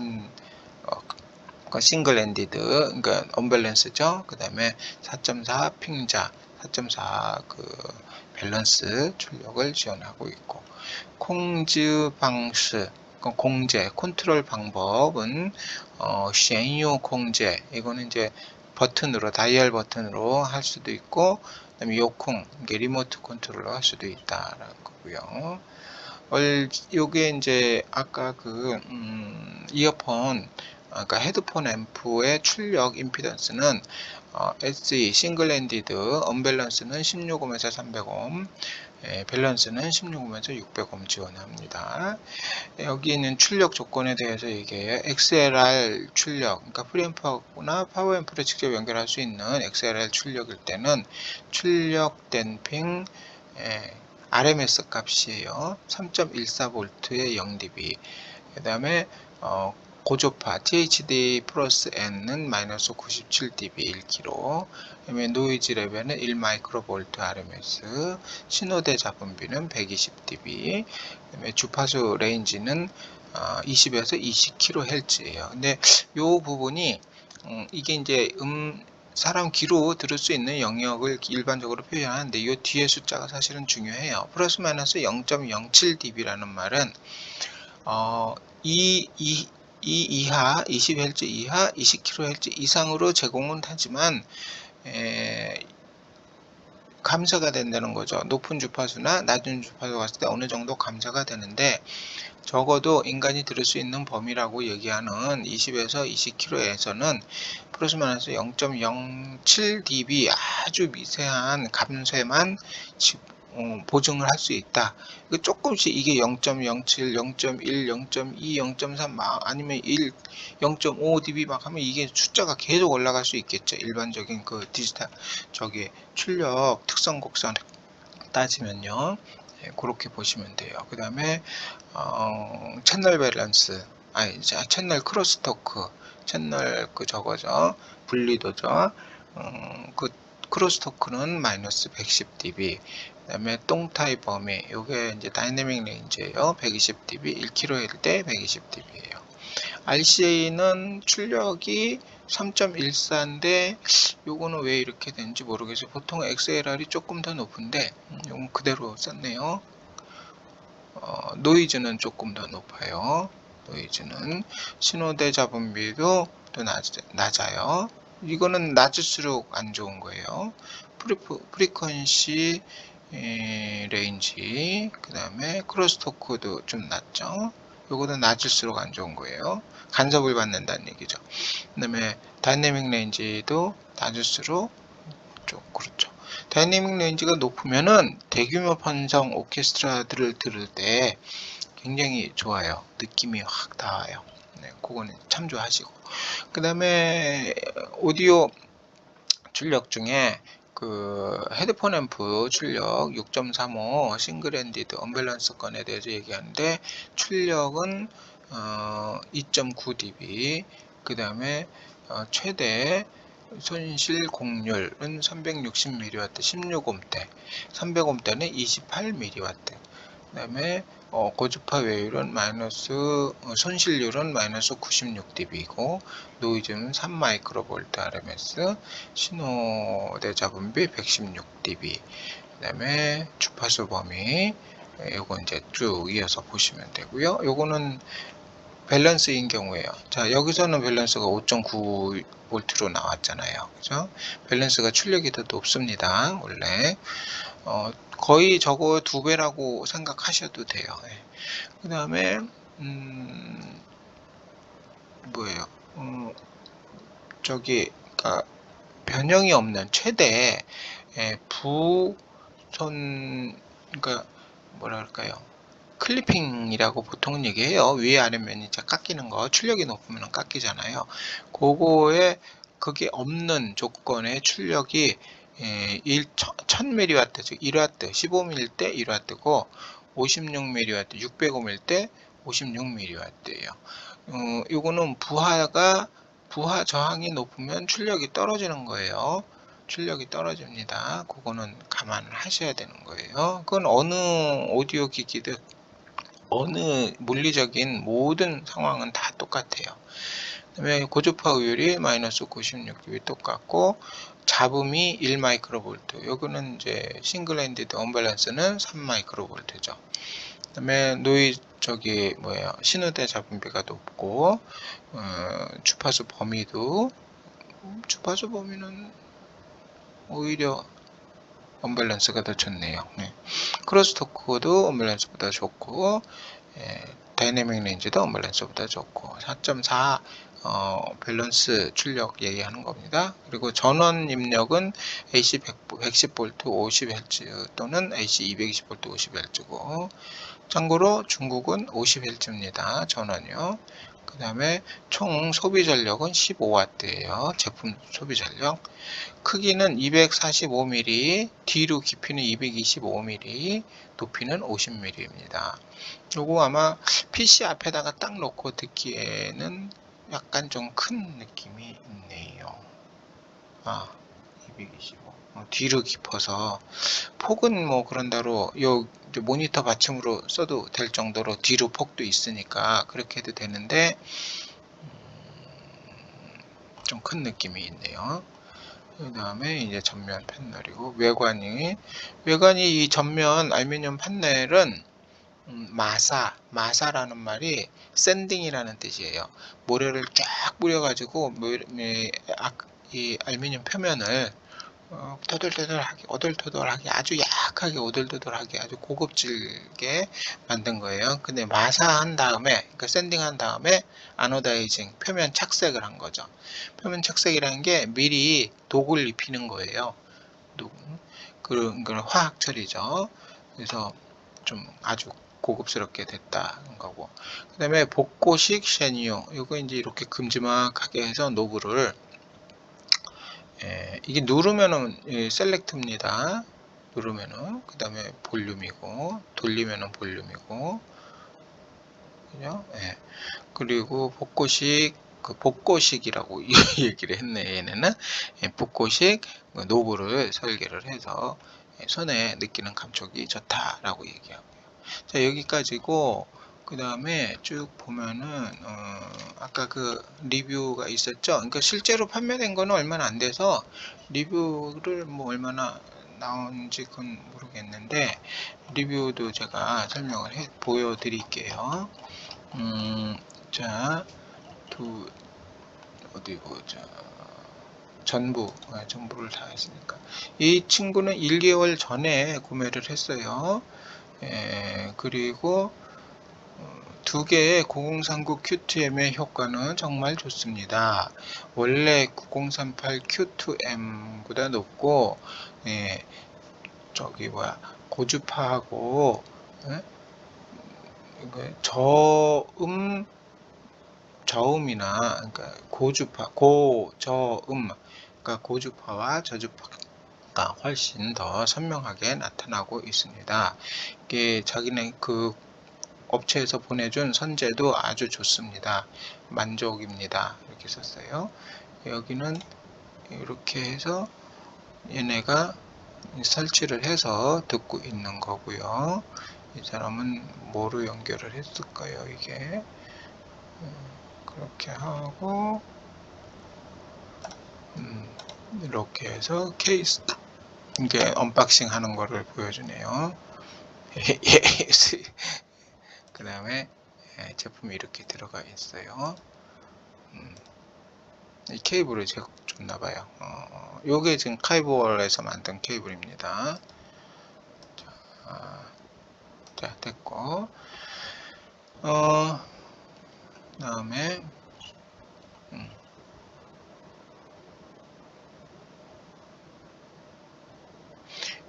그러니까 싱글 엔디드, 그러니까 언밸런스죠. 그 다음에 4.4 핑자, 4.4 그 밸런스 출력을 지원하고 있고, 콩즈 방스, 공제, 컨트롤 방법은 쉔요 공제, 이거는 이제 버튼으로, 다이얼 버튼으로 할 수도 있고, 그다음에 요콩, 이게 리모트 컨트롤로 할 수도 있다라는 거고요. 요게 이제 아까 그 이어폰, 그러니까 헤드폰 앰프의 출력 임피던스는 SE 싱글 핸디드, 언밸런스는 16ohm에서 300ohm, 밸런스는 16ohm에서 600ohm 지원합니다. 여기 있는 출력 조건에 대해서 얘기해요. XLR 출력, 그러니까 프리앰프나 파워앰프를 직접 연결할 수 있는 XLR 출력일 때는 출력 댐핑 RMS 값이에요. 3.14V의 0dB. 그 다음에 고조파 THD 플러스 N은 마이너스 97dB 1kg, 그다음에 노이즈 레벨은 1마이크로볼트 RMS, 신호대 잡음비는 120dB, 그다음에 주파수 레인지는 20에서 20kHz예요. 근데 요 부분이 이게 이제 사람 귀로 들을 수 있는 영역을 일반적으로 표현하는데 이 뒤에 숫자가 사실은 중요해요. 플러스 마이너스 0.07dB라는 말은 이 이하, 20Hz 이하, 20kHz 이상으로 제공은 하지만 감소가 된다는 거죠. 높은 주파수나 낮은 주파수 갔을 때 어느 정도 감소가 되는데, 적어도 인간이 들을 수 있는 범위라고 얘기하는 20에서 20kHz에서는 플러스 마이너스 0.07dB 아주 미세한 감쇄만 보증을 할 수 있다. 조금씩 이게 0.07, 0.1, 0.2, 0.3 아니면 1, 0.5dB 막 하면 이게 숫자가 계속 올라갈 수 있겠죠. 일반적인 그 디지털 출력 특성 곡선 따지면요. 그렇게 보시면 돼요. 그 다음에 채널 밸런스, 채널 크로스토크, 채널 그 저거죠, 분리도죠. 그 크로스토크는 마이너스 110dB. 그 다음에 똥타입 범위, 요게 이제 다이내믹 레인지예요. 120dB, 1kHz일 때 120dB예요. RCA는 출력이 3.14인데 요거는 왜 이렇게 되는지 모르겠어요. 보통 XLR이 조금 더 높은데 요건 그대로 썼네요. 노이즈는 조금 더 높아요. 노이즈는 신호대 잡음비도 또 낮아요. 이거는 낮을수록 안 좋은 거예요. 프리퀀시 레인지, 그 다음에 크로스토크도 좀 낮죠. 요거는 낮을수록 안 좋은 거예요. 간섭을 받는다는 얘기죠. 그 다음에 다이내믹 레인지도 낮을수록 좀 그렇죠. 다이내믹 레인지가 높으면은 대규모 편성 오케스트라들을 들을 때 굉장히 좋아요. 느낌이 확 닿아요. 네, 그거는 참조하시고. 그 다음에 오디오 출력 중에 그 헤드폰 앰프 출력 6.35 싱글 핸디드 언밸런스 건에 대해서 얘기하는데 출력은 2.9dB, 그 다음에 최대 손실 공률은 360mW 16ohm대, 300ohm대는 28mW, 그 다음에 고주파 외율은 손실률은 마이너스 96dB이고 노이즈는 3마이크로볼트 RMS, 신호대 잡음비 116dB, 그 다음에 주파수 범위 요거 이제 쭉 이어서 보시면 되고요. 요거는 밸런스인 경우에요. 자, 여기서는 밸런스가 5.9V로 나왔잖아요. 그죠? 밸런스가 출력이 더 높습니다. 원래 거의 저거 2배라고 생각하셔도 돼요. 예. 그 다음에 뭐예요? 저기 그러니까 변형이 없는 최대 그러니까 뭐라 그럴까요? 클리핑이라고 보통 얘기해요. 위에 아래면이 이제 깎이는 거, 출력이 높으면 깎이잖아요. 그거에 그게 없는 조건의 출력이 1000mW, 즉 1W, 15mm 때 1W고 56mW, 600ohm일 때 56mW예요. 이거는 부하 저항이 높으면 출력이 떨어지는 거예요. 출력이 떨어집니다. 그거는 감안을 하셔야 되는 거예요. 그건 어느 오디오 기기든 어느 물리적인 모든 상황은 다 똑같아요. 그다음에 고주파 우율이 마이너스 96dB 똑같고 잡음이 1마이크로볼트. 요거는 이제 싱글 핸디드 언밸런스는 3마이크로볼트죠. 그다음에 신호대 잡음비가 높고 주파수 범위는 오히려 언밸런스가 더 좋네요. 네. 크로스토크도 언밸런스보다 좋고 다이내믹 렌즈도 언밸런스보다 좋고 4.4 밸런스 출력 얘기하는 겁니다. 그리고 전원 입력은 AC 110V 50Hz 또는 AC 220V 50Hz고 참고로 중국은 50Hz입니다. 전원이요. 그 다음에 총 소비 전력은 15W예요. 제품 소비 전력. 크기는 245mm, 뒤로 깊이는 225mm, 높이는 50mm입니다. 요거 아마 PC 앞에다가 딱 놓고 듣기에는 약간 좀 큰 느낌이 있네요. 225. 뒤로 깊어서 폭은 뭐 그런다로 요 모니터 받침으로 써도 될 정도로 뒤로 폭도 있으니까 그렇게 해도 되는데 좀 큰 느낌이 있네요. 그 다음에 이제 전면 패널이고 외관이 이 전면 알루미늄 판넬은 마사라는 말이 샌딩이라는 뜻이에요. 모래를 쫙 뿌려가지고 이 알루미늄 표면을 오돌토돌하게 아주 약하게 오돌토돌하게 아주 고급질게 만든 거예요. 근데 마사한 다음에 그러니까 샌딩한 다음에 아노다이징 표면 착색을 한 거죠. 표면 착색이라는 게 미리 독을 입히는 거예요. 그런 화학 처리죠. 그래서 좀 아주 고급스럽게 됐다는 거고. 그 다음에 복고식 샤니오. 이거 이제 이렇게 큼지막하게 해서 노브를 이게 누르면은 셀렉트입니다. 누르면은 그 다음에 볼륨이고 돌리면은 볼륨이고 그죠? 그리고 복고식이라고 얘기를 했네. 얘네는 복고식 노브를 설계를 해서 손에 느끼는 감촉이 좋다라고 얘기하고요. 자, 여기까지고 그 다음에 쭉 보면은 아까 그 리뷰가 있었죠. 그러니까 실제로 판매된 거는 얼마나 안 돼서 리뷰를 뭐 얼마나 나온지 그건 모르겠는데, 리뷰도 제가 설명을 보여드릴게요. 자, 어디 보자. 전부를 다 했으니까. 이 친구는 1개월 전에 구매를 했어요. 그리고 두 개의 9039 Q2M의 효과는 정말 좋습니다. 원래 9038 Q2M보다 높고, 고주파하고, 저음이나, 그러니까 그러니까 고주파와 저주파가 훨씬 더 선명하게 나타나고 있습니다. 이게 자기네 그 업체에서 보내준 선재도 아주 좋습니다. 만족입니다. 이렇게 썼어요. 여기는 이렇게 해서 얘네가 설치를 해서 듣고 있는 거고요. 이 사람은 뭐로 연결을 했을까요? 이게 그렇게 하고 이렇게 해서 케이스, 이게 언박싱 하는 거를 보여주네요. 그 다음에 제품이 이렇게 들어가 있어요. 이 케이블을 제가 줬나봐요. 요게 지금 카이볼에서 만든 케이블입니다. 자, 됐고, 그 다음에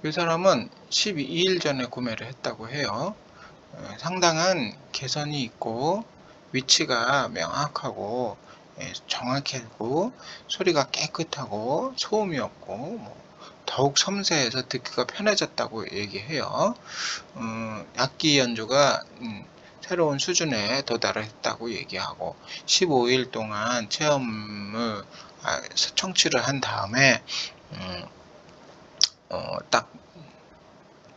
이 사람은 12일 전에 구매를 했다고 해요. 상당한 개선이 있고 위치가 명확하고 정확하고 소리가 깨끗하고 소음이 없고 더욱 섬세해서 듣기가 편해졌다고 얘기해요. 악기 연주가 새로운 수준에 도달했다고 얘기하고 15일 동안 체험을 청취를 한 다음에 딱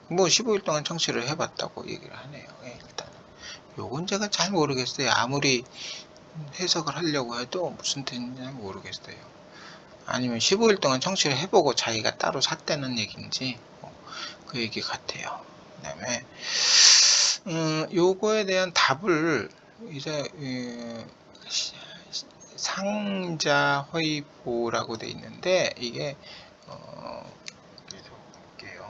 뭐 15일 동안 청취를 해봤다고 얘기를 하네요. 일단 요건 제가 잘 모르겠어요. 아무리 해석을 하려고 해도 무슨 뜻인지 모르겠어요. 아니면 15일 동안 청취를 해보고 자기가 따로 샀다는 얘기인지 그 얘기 같아요. 그 다음에 요거에 대한 답을 이제 상자회의보라고 돼 있는데 이게 그래서 볼게요.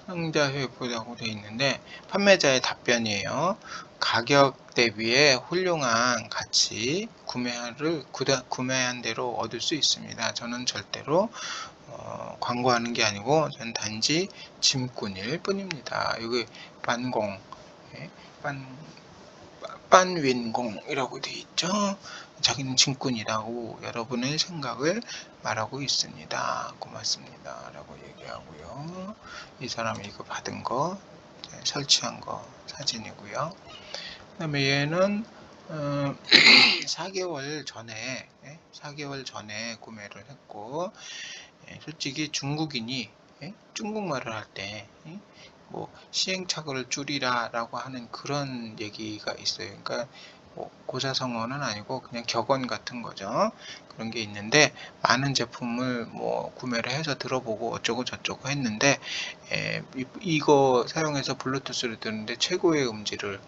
상자회의보라고 돼 있는데 판매자의 답변이에요. 가격 대비에 훌륭한 가치, 구매한 대로 얻을 수 있습니다. 저는 절대로 광고하는 게 아니고 저는 단지 짐꾼일 뿐입니다. 여기 반공, 빤윈공이라고 되어 있죠. 자기는 짐꾼이라고 여러분의 생각을 말하고 있습니다. 고맙습니다. 라고 얘기하고요. 이 사람이 이거 받은 거, 설치한 거 사진이고요. 그 다음에 얘는 4개월 전에 구매를 했고, 솔직히 중국인이 중국말을 할 때 뭐 시행착오를 줄이라 라고 하는 그런 얘기가 있어요. 그러니까 뭐 고사성어는 아니고 그냥 격언 같은 거죠. 그런 게 있는데 많은 제품을 뭐 구매를 해서 들어보고 어쩌고 저쩌고 했는데 이거 사용해서 블루투스를 듣는데 최고의 음질을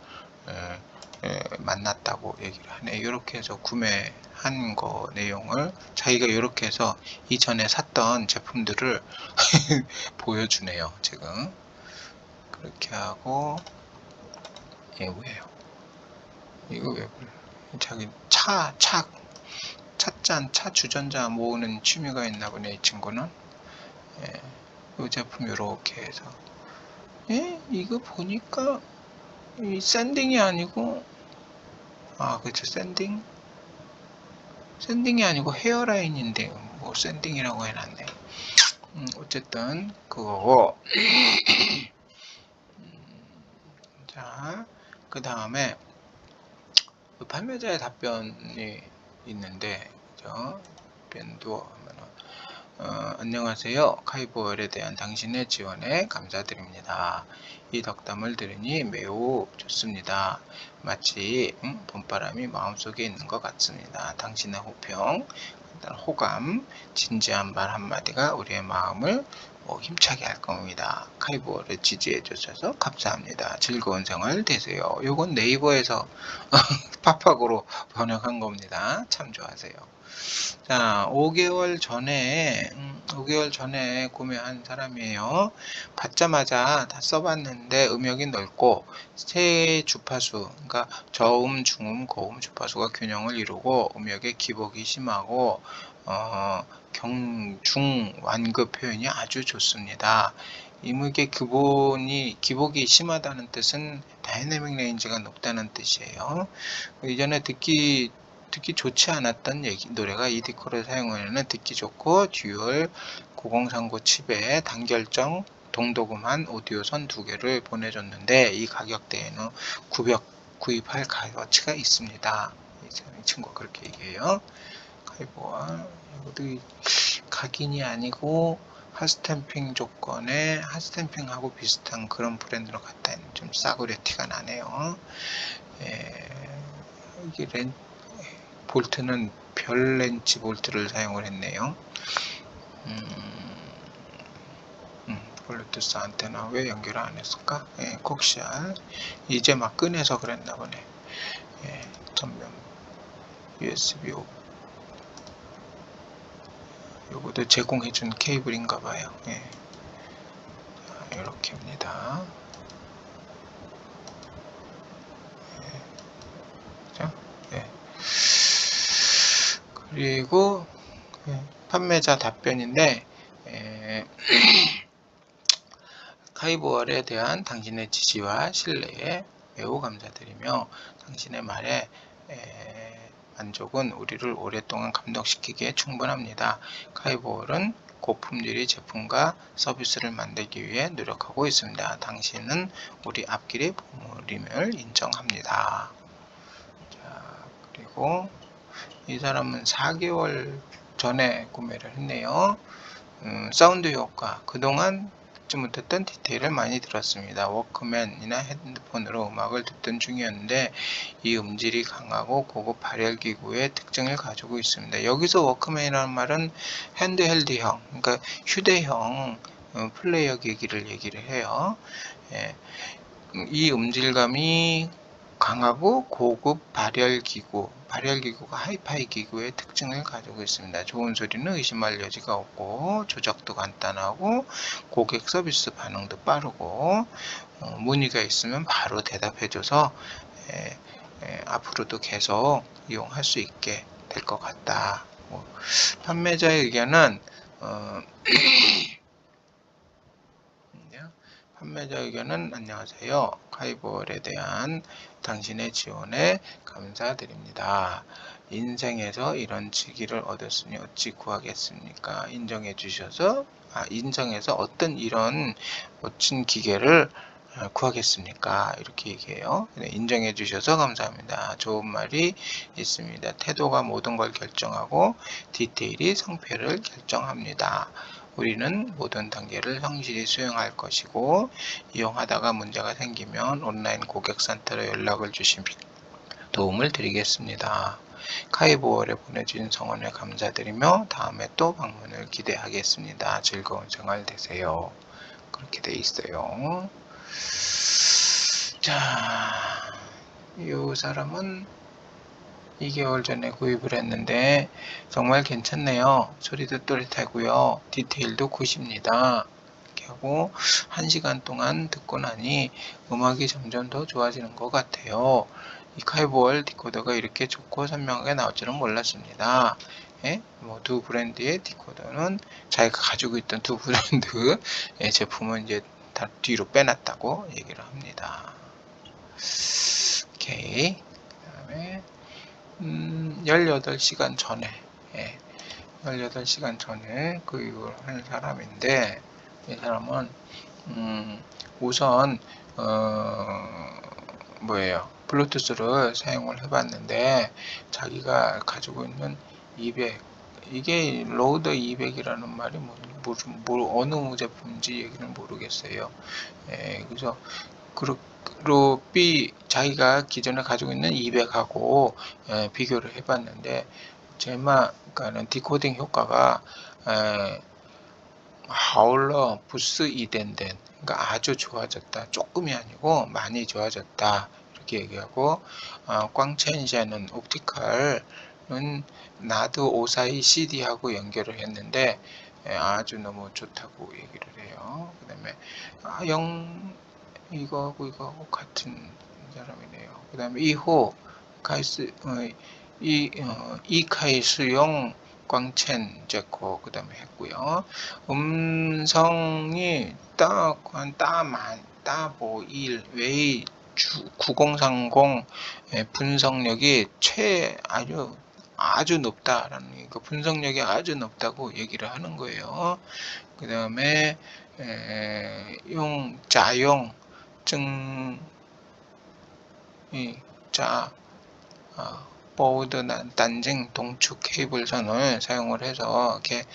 만났다고 얘기를 하네. 이렇게 해서 구매한 거 내용을 자기가 이렇게 해서 이전에 샀던 제품들을 보여주네요. 지금 그렇게 하고 뭐예요? 이거 왜 자기 차 주전자 모으는 취미가 있나 보네. 이 친구는. 이 제품 이렇게 해서 이거 보니까 이 샌딩이 아니고 그렇죠. 샌딩이 아니고 헤어라인인데 뭐 샌딩이라고 해놨네. 어쨌든 그거고 자, 그 다음에 판매자의 답변이 있는데 그죠? 답변도 하면은 안녕하세요. 카이보얼에 대한 당신의 지원에 감사드립니다. 이 덕담을 들으니 매우 좋습니다. 마치 봄바람이 마음속에 있는 것 같습니다. 당신의 호평, 호감, 진지한 말 한마디가 우리의 마음을 힘차게 할 겁니다. 카이보를 지지해 주셔서 감사합니다. 즐거운 생활 되세요. 요건 네이버에서 팝학으로 번역한 겁니다. 참조하세요. 자, 5개월 전에 구매한 사람이에요. 받자마자 다 써봤는데 음역이 넓고 세 주파수, 그러니까 저음, 중음, 고음 주파수가 균형을 이루고 음역의 기복이 심하고 중, 완급 표현이 아주 좋습니다. 음역의 기복이 심하다는 뜻은 다이내믹 레인지가 높다는 뜻이에요. 이전에 듣기 좋지 않았던 노래가 이 디코를 사용하면 듣기 좋고 듀얼 9039 칩에 단결정 동도금한 오디오선 2개를 보내줬는데 이 가격대에는 구입할 값어치가 있습니다. 이 친구가 그렇게 얘기해요. 카이보아 이것도 각인이 아니고 핫스탬핑 조건에 핫스탬핑하고 비슷한 그런 브랜드로 갖다 있는 좀 싸구려 티가 나네요. 이게 볼트는 별 렌치 볼트를 사용을 했네요. 블루투스 안테나 왜 연결을 안 했을까? 콕시알 이제 막 꺼내서 그랬나 보네. 전면 USB 요것도 제공해준 케이블인가 봐요. 이렇게입니다. 그리고 판매자 답변인데 카이보얼에 대한 당신의 지지와 신뢰에 매우 감사드리며 당신의 말에 만족은 우리를 오랫동안 감동시키기에 충분합니다. 카이보얼은 고품질의 제품과 서비스를 만들기 위해 노력하고 있습니다. 당신은 우리 앞길의 보물임을 인정합니다. 자, 그리고 이 사람은 4개월 전에 구매를 했네요. 사운드 효과, 그동안 듣지 못했던 디테일을 많이 들었습니다. 워크맨이나 핸드폰으로 음악을 듣던 중이었는데 이 음질이 강하고 고급 발열기구의 특징을 가지고 있습니다. 여기서 워크맨이라는 말은 핸드헬드형, 그러니까 휴대형 플레이어 기기를 얘기를 해요. 이 음질감이 강하고 고급 발열기구가 하이파이 기구의 특징을 가지고 있습니다. 좋은 소리는 의심할 여지가 없고 조작도 간단하고 고객 서비스 반응도 빠르고 문의가 있으면 바로 대답해줘서 앞으로도 계속 이용할 수 있게 될 것 같다. 판매자의 의견은 안녕하세요. 카이보얼에 대한 당신의 지원에 감사드립니다. 인생에서 이런 직위를 얻었으니 어찌 구하겠습니까? 인정해서 어떤 이런 멋진 기계를 구하겠습니까? 이렇게 얘기해요. 인정해 주셔서 감사합니다. 좋은 말이 있습니다. 태도가 모든 걸 결정하고 디테일이 성패를 결정합니다. 우리는 모든 단계를 성실히 수행할 것이고 이용하다가 문제가 생기면 온라인 고객센터로 연락을 주시면 도움을 드리겠습니다. 카이보얼에 보내주신 성원에 감사드리며 다음에 또 방문을 기대하겠습니다. 즐거운 생활 되세요. 그렇게 돼 있어요. 자, 이 사람은 2개월 전에 구입을 했는데 정말 괜찮네요. 소리도 또렷하고요. 디테일도 굿입니다. 이렇게 하고 1시간 동안 듣고 나니 음악이 점점 더 좋아지는 것 같아요. 이 카이보얼 디코더가 이렇게 좋고 선명하게 나올 줄은 몰랐습니다. 두 브랜드의 디코더는 자기가 가지고 있던 두 브랜드의 제품은 이제 다 뒤로 빼놨다고 얘기를 합니다. 오케이. 그 다음에 18시간 전에 18시간 전에 구입을 한 사람인데 이 사람은 우선 블루투스를 사용을 해봤는데 자기가 가지고 있는 이게 로더 200이라는 말이 어느 제품인지 얘기는 모르겠어요. 그래서 그룹 B 자기가 기존에 가지고 있는 200하고 비교를 해봤는데 그러니까는 디코딩 효과가 하울러 부스 이덴덴, 그러니까 아주 좋아졌다, 조금이 아니고 많이 좋아졌다 이렇게 얘기하고, 꽝첸샤는 옵티컬은 나드 542 CD하고 연결을 했는데 아주 너무 좋다고 얘기를 해요. 그 다음에 이거하고 같은 사람이네요. 그 다음에 이호 이카이 수용 광첸 제코 그 다음에 했고요. 음성이 따보일 웨이 9030 분석력이 아주 높다라는 거, 분석력이 아주 높다고 얘기를 하는 거예요. 그 다음에 자용 증 보드 단증 동축 케이블선을 사용을 해서 이렇게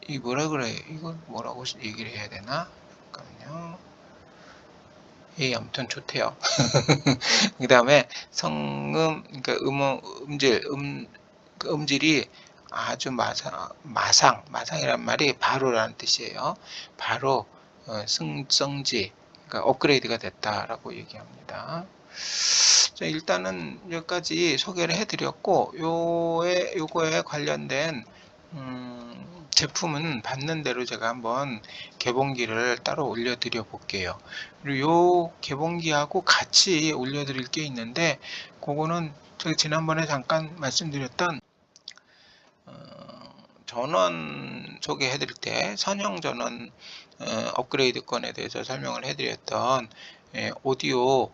이 뭐라 그래, 이거 뭐라고 얘기를 해야 되나? 잠깐만요. 아무튼 좋대요. 그 다음에 그러니까 음질이 아주 마상이란 말이 바로라는 뜻이에요. 바로 승성지, 그러니까 업그레이드가 됐다라고 얘기합니다. 자, 일단은 여기까지 소개를 해드렸고, 요거에 관련된 제품은 받는 대로 제가 한번 개봉기를 따로 올려드려 볼게요. 그리고 요 개봉기하고 같이 올려드릴 게 있는데, 그거는 제가 지난번에 잠깐 말씀드렸던 전원 소개해드릴 때 선형 전원 업그레이드 건에 대해서 설명을 해드렸던 오디오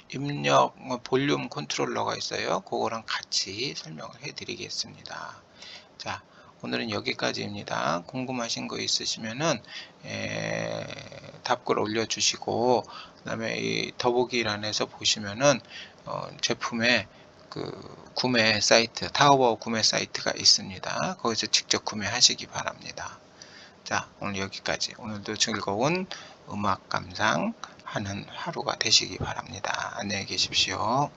입력 볼륨 컨트롤러가 있어요. 그거랑 같이 설명을 해드리겠습니다. 자, 오늘은 여기까지입니다. 궁금하신 거 있으시면은 답글 올려주시고, 그 다음에 이 더보기란에서 보시면은 제품의 구매 사이트, 타오바오 구매 사이트가 있습니다. 거기서 직접 구매하시기 바랍니다. 자, 오늘 여기까지. 오늘도 즐거운 음악 감상하는 하루가 되시기 바랍니다. 안녕히 계십시오.